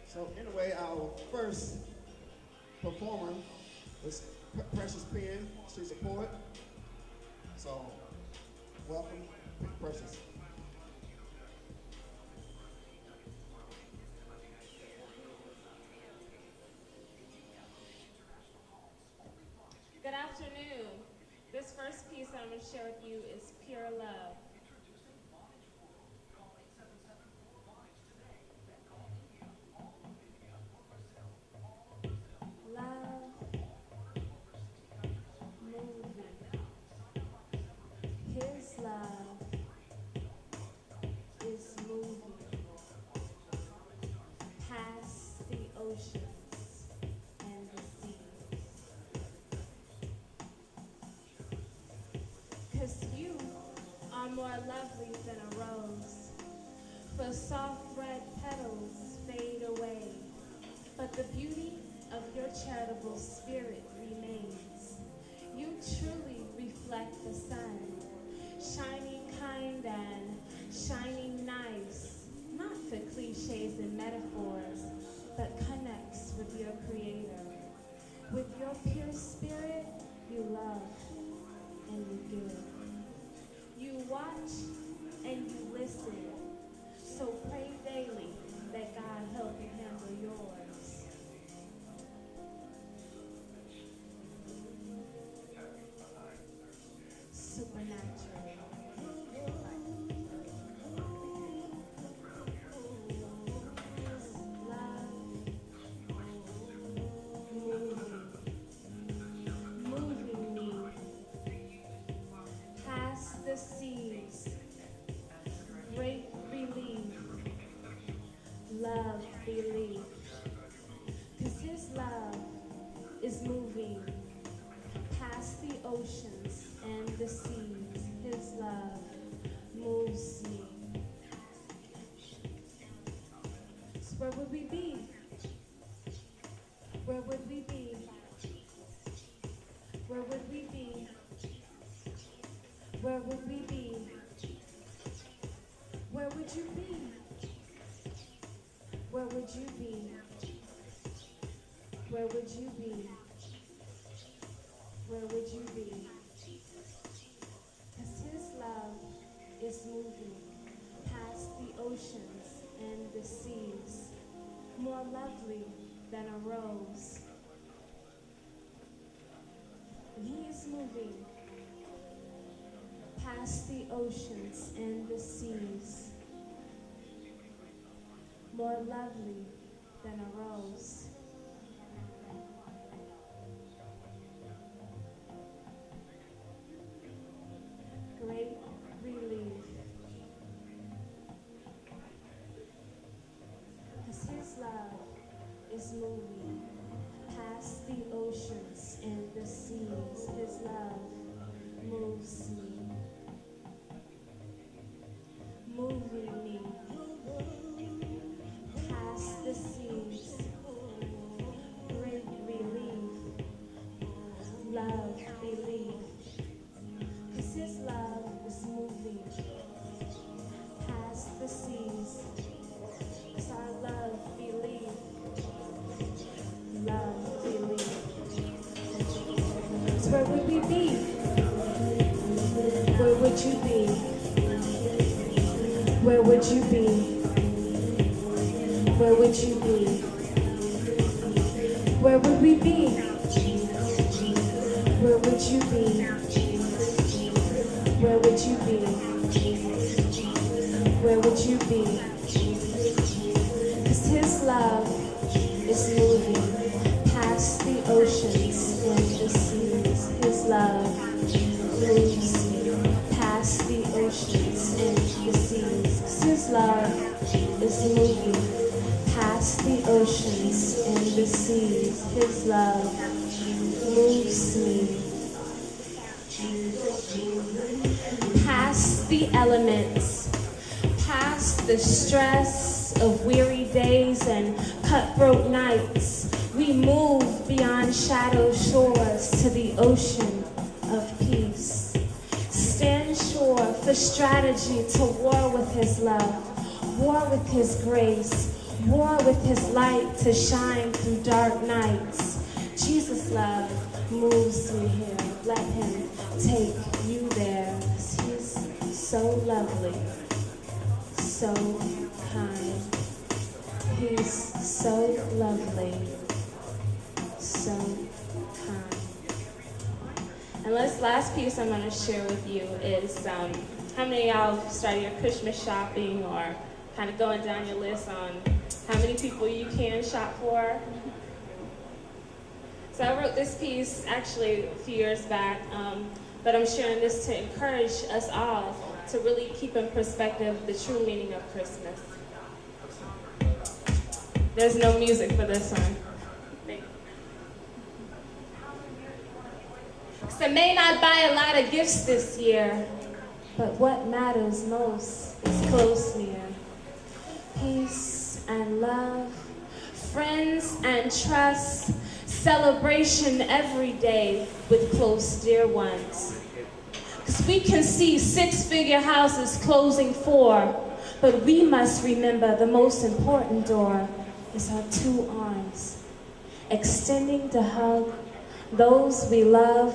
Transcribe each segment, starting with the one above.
So anyway, our first performer was Precious Pyn. She's a poet. So welcome, Precious. Good afternoon. This first piece that I'm going to share with you is Pure Love. Love, moving. His love is moving past the oceans and the seas. 'Cause you are more lovely than a rose, for soft red petals fade away, but the beauty of your charitable spirit remains. You truly reflect the sun, shining kind and shining nice, not for cliches and metaphors, but connects with your creator. With your pure spirit, you love and you give. You watch and you listen, so pray daily that God help you handle yours. Supernatural. Love, moving me past the seas, great relief, love, belief, 'cause his love is moving past the oceans and the seas. His love moves me. So where would we be? Where would we be? Where would we be? Where would we be? Where would you be? Where would you be? Where would you be? Where would you be? 'Cause his love is moving past the oceans and the seas, more lovely than a rose. And he is moving past the oceans and the seas, more lovely than a rose. Great relief. 'Cause his love is moving past the oceans and the seas. His love moves me, moving me past the seas. Great relief, love, belief. 'Cause his love is moving past the seas. 'Cause our love, believe, love, believe. So where would we be? Where would you be? Where would you be? Where would you be? Where would we be? Where would you be? Where would you be? Where would you be? 'Cause his love is moving past the oceans and the seas. His love moves me past the oceans and the seas. 'Cause his love is moving past the oceans and the seas. His love moves me past the elements, past the stress of weary days and cutthroat nights. We move beyond shadow shores to the ocean of peace. Stand sure for strategy to war with his love, war with his grace, war with his light to shine through dark nights. Jesus' love moves me here. Let him take you there. He's so lovely, so kind. He's so lovely, so kind. And this last piece I'm going to share with you is how many of y'all started your Christmas shopping or kind of going down your list on how many people you can shop for? So I wrote this piece actually a few years back, but I'm sharing this to encourage us all to really keep in perspective the true meaning of Christmas. There's no music for this one. So I may not buy a lot of gifts this year, but what matters most is close near. Peace and love, friends and trust, celebration every day with close dear ones. Because we can see six-figure houses closing for, but we must remember the most important door is our two arms, extending to hug those we love,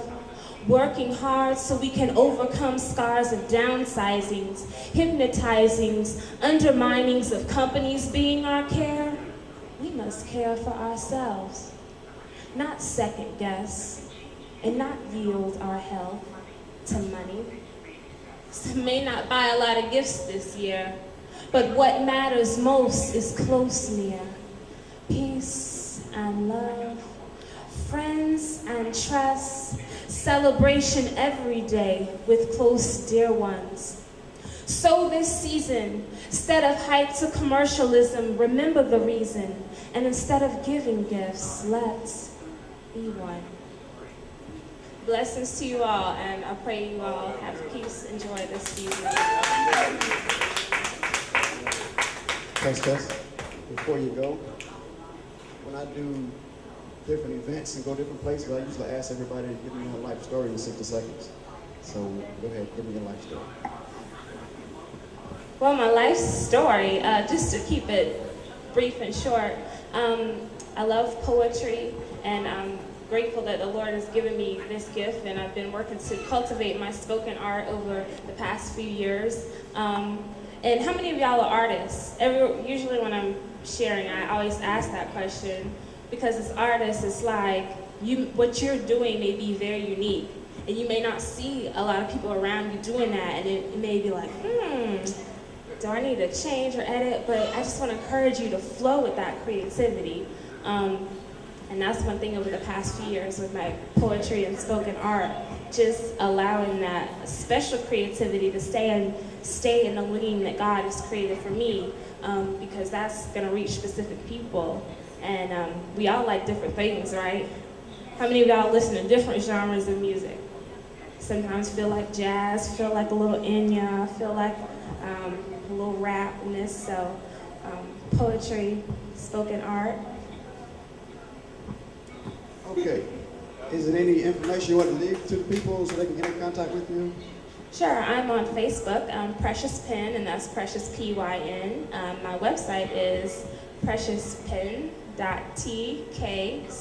working hard so we can overcome scars of downsizings, hypnotizings, underminings of companies being our care. We must care for ourselves, not second guess, and not yield our health to money. So may not buy a lot of gifts this year, but what matters most is close near. Peace and love, friends and trust, celebration every day with close dear ones. So this season, instead of hype to commercialism, remember the reason. And instead of giving gifts, let's be one. Blessings to you all, and I pray you all have peace. Enjoy this season. Thanks, Tess. Before you go, when I do different events and go different places, I usually ask everybody to give me a life story in 60 seconds. So go ahead, give me your life story. Well, my life story, just to keep it brief and short, I love poetry, and I'm grateful that the Lord has given me this gift, and I've been working to cultivate my spoken art over the past few years. And how many of y'all are artists? Usually when I'm sharing, I always ask that question, because as artists, it's like, what you're doing may be very unique, and you may not see a lot of people around you doing that, and it may be like, do I need to change or edit? But I just want to encourage you to flow with that creativity. And that's one thing over the past few years with my poetry and spoken art, just allowing that special creativity to stay in the lane that God has created for me, because that's going to reach specific people. And we all like different things, right? How many of y'all listen to different genres of music? Sometimes feel like jazz, feel like a little Enya, feel like a little rapness. So poetry, spoken art. Okay. Is there any information you want to leave to the people so they can get in contact with you? Sure, I'm on Facebook, Precious Pyn, and that's Precious Pyn. My website is preciouspyn.tk.